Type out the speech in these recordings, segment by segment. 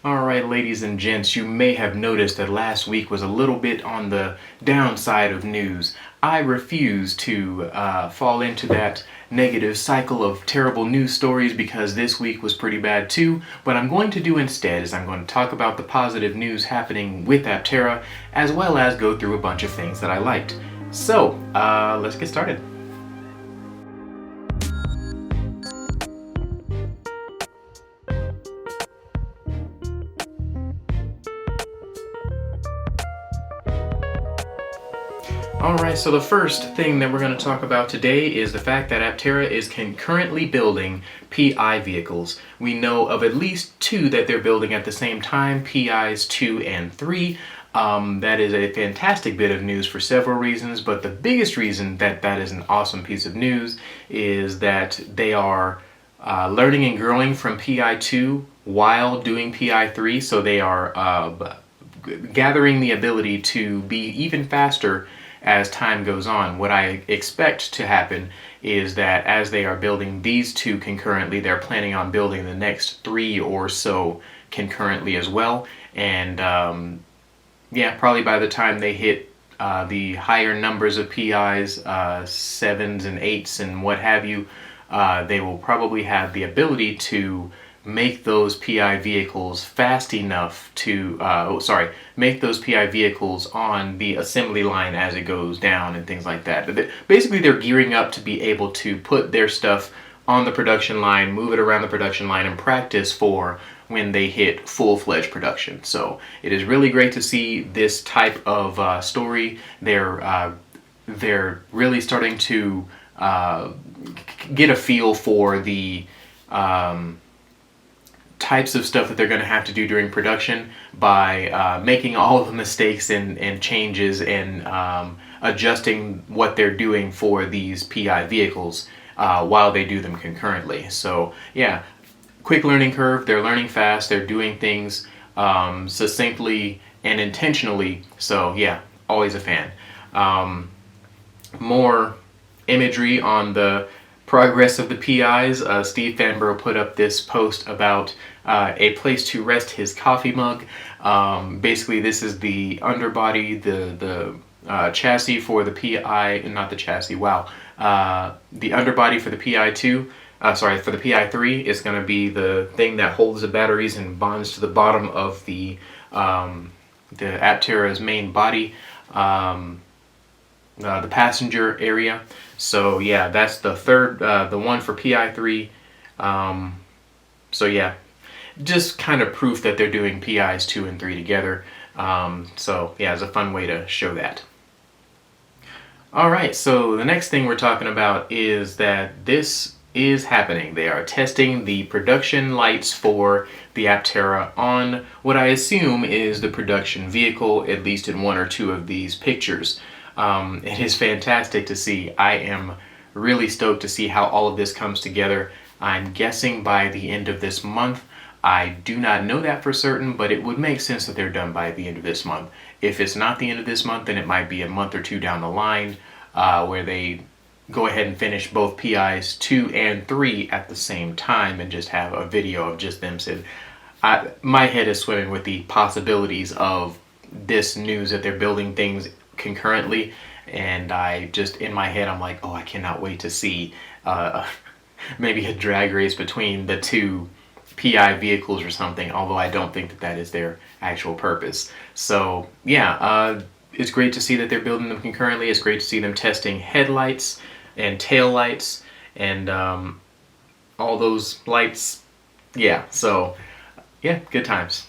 Alright, ladies and gents, you may have noticed that last week was a little bit on the downside of news. I refuse to fall into that negative cycle of terrible news stories because this week was pretty bad too. What I'm going to do instead is I'm going to talk about the positive news happening with Aptera, as well as go through a bunch of things that I liked. So, let's get started. Alright, so the first thing that we're going to talk about today is the fact that Aptera is concurrently building PI vehicles. We know of at least two that they're building at the same time, PIs 2 and 3. That is a fantastic bit of news for several reasons, but the biggest reason that that is an awesome piece of news is that they are learning and growing from PI 2 while doing PI 3, so they are gathering the ability to be even faster as time goes on. What I expect to happen is that as they are building these two concurrently, they're planning on building the next 3 or so concurrently as well. And yeah, probably by the time they hit the higher numbers of PIs, 7s and 8s and what have you, they will probably have the ability to make those PI vehicles fast enough to, make those PI vehicles on the assembly line as it goes down and things like that. Basically, they're gearing up to be able to put their stuff on the production line, move it around the production line, and practice for when they hit full-fledged production. So it is really great to see this type of story. They're really starting to get a feel for the types of stuff that they're going to have to do during production by making all of the mistakes and changes and adjusting what they're doing for these PI vehicles while they do them concurrently. So yeah, quick learning curve. They're learning fast. They're doing things succinctly and intentionally. So yeah, always a fan. More imagery on the progress of the PIs. Steve Fanborough put up this post about a place to rest his coffee mug. Basically, this is the underbody, the chassis for the PI, not the chassis, wow. The underbody for the PI2, for the PI3 is going to be the thing that holds the batteries and bonds to the bottom of the Aptera's main body, the passenger area. So yeah, that's the third, the one for PI3. So yeah, just kind of proof that they're doing PIs 2 and 3 together. So yeah, it's a fun way to show that. Alright, so the next thing we're talking about is that this is happening. They are testing the production lights for the Aptera on what I assume is the production vehicle, at least in 1 or 2 of these pictures. It is fantastic to see. I am really stoked to see how all of this comes together. I'm guessing by the end of this month. I do not know that for certain, but it would make sense that they're done by the end of this month. If it's not the end of this month, then it might be a month or 2 down the line where they go ahead and finish both PIs 2 and 3 at the same time and just have a video of just them said. My head is swimming with the possibilities of this news that they're building things concurrently, and I just, in my head, I'm like, oh, I cannot wait to see maybe a drag race between the two PI vehicles or something, although I don't think that that is their actual purpose. So yeah, it's great to see that they're building them concurrently. It's great to see them testing headlights and tail lights and all those lights. Yeah, so yeah, good times.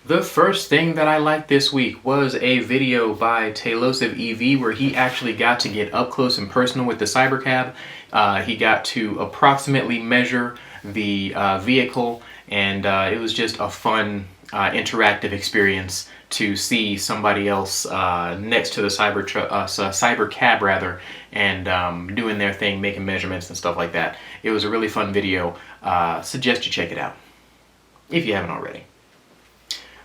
The first thing that I liked this week was a video by Tailosive EV where he actually got to get up close and personal with the cybercab. He got to approximately measure the vehicle, and it was just a fun interactive experience to see somebody else next to the cybercab rather, and doing their thing, making measurements and stuff like that. It was a really fun video. Suggest you check it out if you haven't already.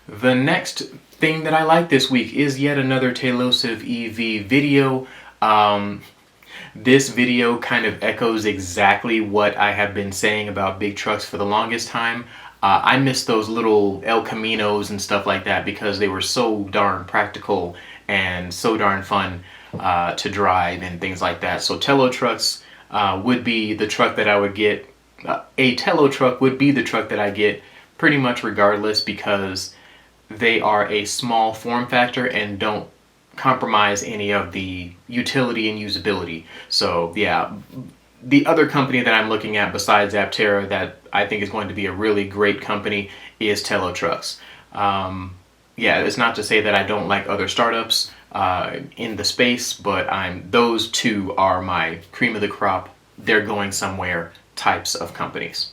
The next thing that I like this week is yet another Tailosive EV video. this video kind of echoes exactly what I have been saying about big trucks for the longest time. I miss those little El Caminos and stuff like that because they were so darn practical and so darn fun to drive and things like that. So Telo trucks would be the truck that I would get. A Telo truck would be the truck that I get pretty much regardless, because they are a small form factor and don't compromise any of the utility and usability. So yeah, the other company that I'm looking at besides Aptera that I think is going to be a really great company is Telo Trucks. Yeah, it's not to say that I don't like other startups in the space, but those two are my cream of the crop. They're going somewhere types of companies.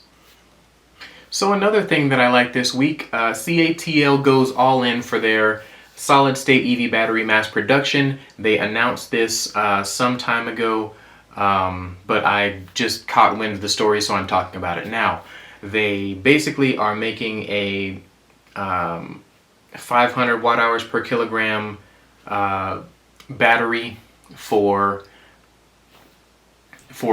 So another thing that I like this week, CATL goes all in for their solid-state EV battery mass production. They announced this some time ago, but I just caught wind of the story, so I'm talking about it now. They basically are making a 500 watt hours per kilogram battery for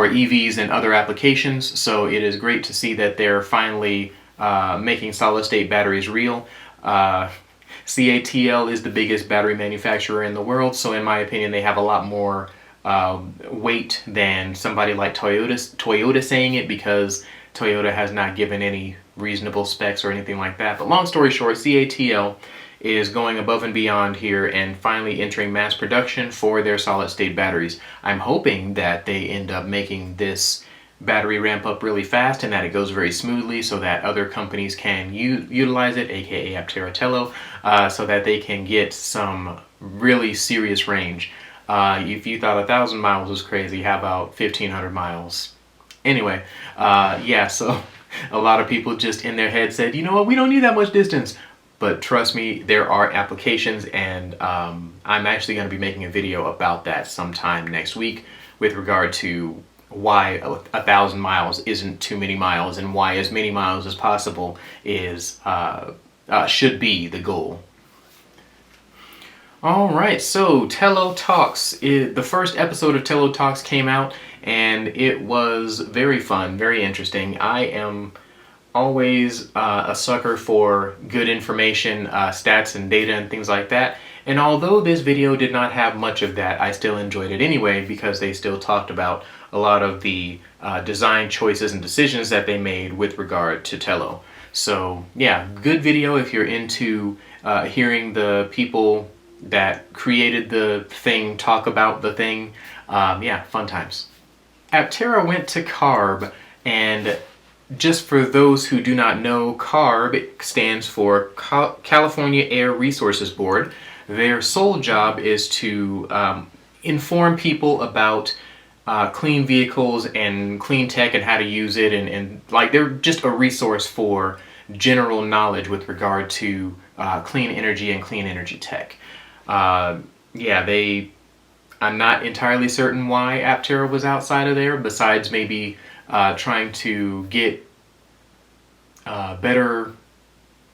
EVs and other applications. So it is great to see that they're finally making solid-state batteries real. CATL is the biggest battery manufacturer in the world, so in my opinion they have a lot more weight than somebody like Toyota saying it, because Toyota has not given any reasonable specs or anything like that. But long story short, CATL is going above and beyond here and finally entering mass production for their solid-state batteries. I'm hoping that they end up making this battery ramp up really fast and that it goes very smoothly so that other companies can utilize it, aka Aptera Telo, so that they can get some really serious range. If you thought 1,000 miles was crazy, how about 1,500 miles? Anyway, yeah, so a lot of people just in their head said, you know what, we don't need that much distance. But trust me, there are applications, and I'm actually going to be making a video about that sometime next week with regard to why 1,000 miles isn't too many miles and why as many miles as possible is should be the goal. Alright, so Telo Talks. The first episode of Telo Talks came out and it was very fun, very interesting. I am always a sucker for good information, stats and data and things like that. And although this video did not have much of that, I still enjoyed it anyway because they still talked about a lot of the design choices and decisions that they made with regard to Telo. So yeah, good video if you're into hearing the people that created the thing talk about the thing. Yeah, fun times. Aptera went to CARB, and just for those who do not know, CARB stands for California Air Resources Board. Their sole job is to inform people about clean vehicles and clean tech and how to use it, and like they're just a resource for general knowledge with regard to clean energy and clean energy tech. Yeah, I'm not entirely certain why Aptera was outside of there, besides maybe trying to get better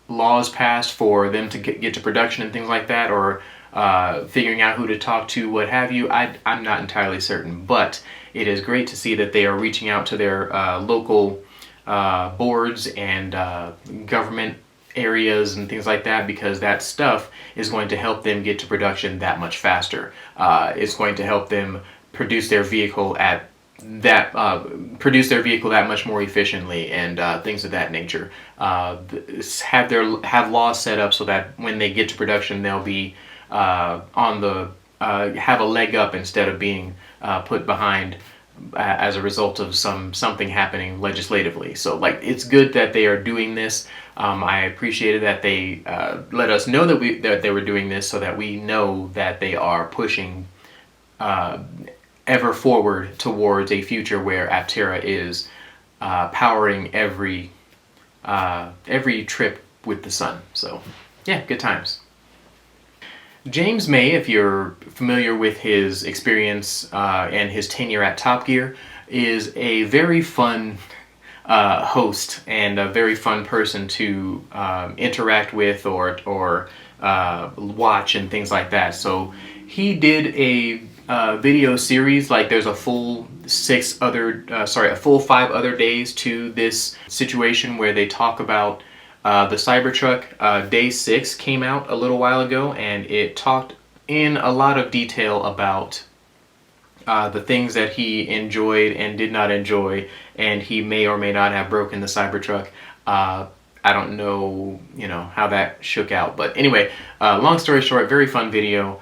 laws passed for them to get to production and things like that, or figuring out who to talk to, what have you. I'm not entirely certain, but it is great to see that they are reaching out to their local boards and government areas and things like that, because that stuff is going to help them get to production that much faster. It's going to help them produce their vehicle that much more efficiently and things of that nature. Have laws set up so that when they get to production, they'll be have a leg up instead of being put behind as a result of something happening legislatively. So like, it's good that they are doing this. I appreciated that they let us know that they were doing this, so that we know that they are pushing ever forward towards a future where Aptera is powering every trip with the sun. So yeah, good times. James May, if you're familiar with his experience and his tenure at Top Gear, is a very fun host and a very fun person to interact with or watch and things like that. So he did video series. Like there's a full a full 5 other days to this situation where they talk about the Cybertruck. Day 6 came out a little while ago, and it talked in a lot of detail about the things that he enjoyed and did not enjoy, and he may or may not have broken the Cybertruck. I don't know, how that shook out. But anyway, long story short, very fun video.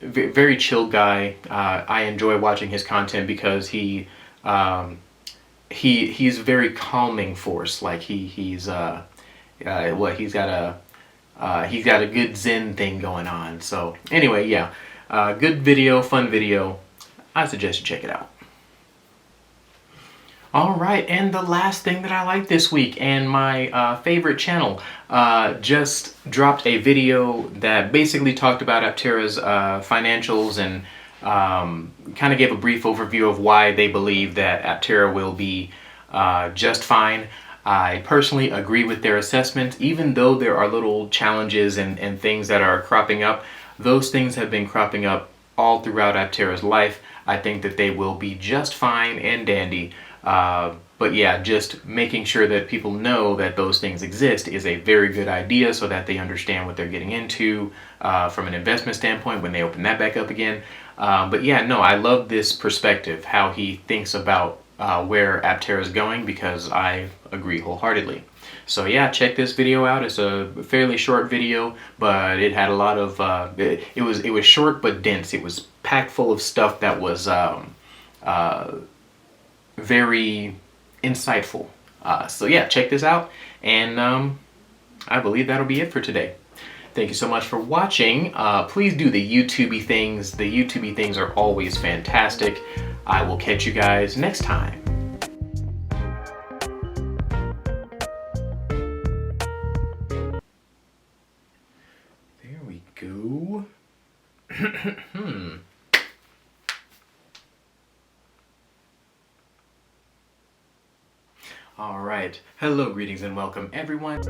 Very chill guy. I enjoy watching his content because he's a very calming force. Like he's got a good Zen thing going on. So anyway, yeah, good video, fun video. I suggest you check it out. All right, and the last thing that I like this week, and my favorite channel just dropped a video that basically talked about Aptera's financials and kind of gave a brief overview of why they believe that Aptera will be just fine. I personally agree with their assessment, even though there are little challenges and things that are cropping up. Those things have been cropping up all throughout Aptera's life. I think that they will be just fine and dandy. But yeah, just making sure that people know that those things exist is a very good idea so that they understand what they're getting into from an investment standpoint when they open that back up again. But yeah, no, I love this perspective, how he thinks about where Aptera is going, because I agree wholeheartedly. So yeah, check this video out. It's a fairly short video, but it had a lot of, it was short but dense. It was packed full of stuff that was very insightful. So yeah, check this out, and I believe that'll be it for today. Thank you so much for watching. Please do the YouTubey things. The YouTubey things are always fantastic. I will catch you guys next time. There we go. All right. Hello, greetings, and welcome, everyone.